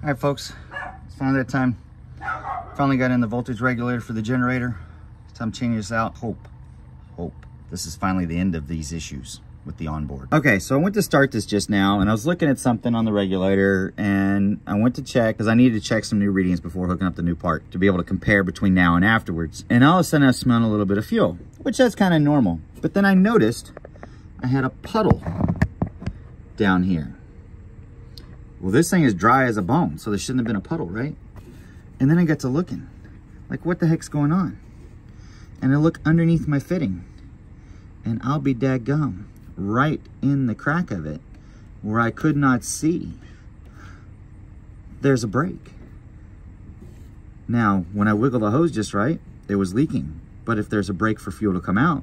All right, folks, it's finally that time. Finally got in the voltage regulator for the generator. So I'm changing this out. Hope this is finally the end of these issues with the onboard. Okay, so I went to start this just now, and I was looking at something on the regulator, and I went to check, because I needed to check some new readings before hooking up the new part to be able to compare between now and afterwards. And all of a sudden I was smelling a little bit of fuel, which that's kind of normal. But then I noticed I had a puddle down here. Well, this thing is dry as a bone, so there shouldn't have been a puddle, right? And then I got to looking, like, what the heck's going on? And I look underneath my fitting, and I'll be daggum, right in the crack of it, where I could not see, there's a break. Now, when I wiggle the hose just right, it was leaking. But if there's a break for fuel to come out,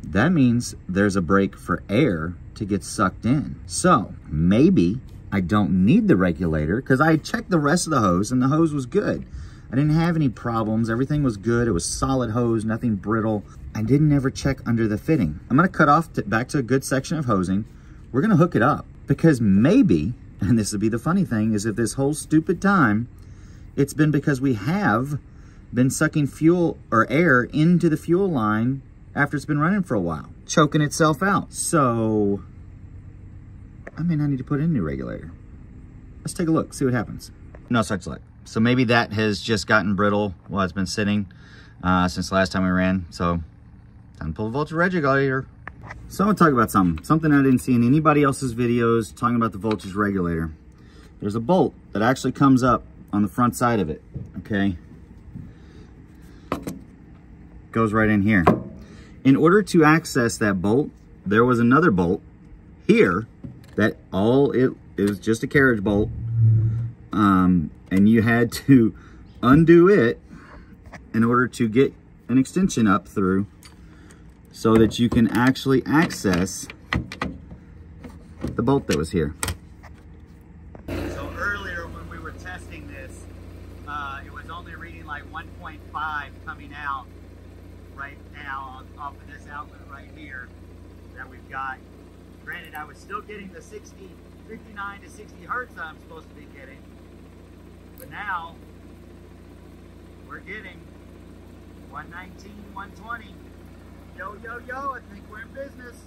that means there's a break for air to get sucked in. So maybe I don't need the regulator, because I checked the rest of the hose and the hose was good. I didn't have any problems. Everything was good. It was solid hose, nothing brittle. I didn't ever check under the fitting. I'm gonna cut off back to a good section of hosing. We're gonna hook it up, because maybe, and this would be the funny thing, is if this whole stupid time, it's been because we have been sucking fuel or air into the fuel line after it's been running for a while, choking itself out. So I may not need to put in a new regulator. Let's take a look, see what happens. No such luck. So maybe that has just gotten brittle while it's been sitting since the last time we ran. So time to pull the voltage regulator. So I'm gonna talk about something I didn't see in anybody else's videos talking about the voltage regulator. There's a bolt that actually comes up on the front side of it, okay? Goes right in here. In order to access that bolt, there was another bolt here that it was just a carriage bolt, and you had to undo it in order to get an extension up through so that you can actually access the bolt that was here. So earlier when we were testing this, it was only reading like 1.5 coming out right now off of this outlet right here that we've got. Granted, I was still getting the 59 to 60 hertz that I'm supposed to be getting, but now we're getting 119, 120. Yo, I think we're in business.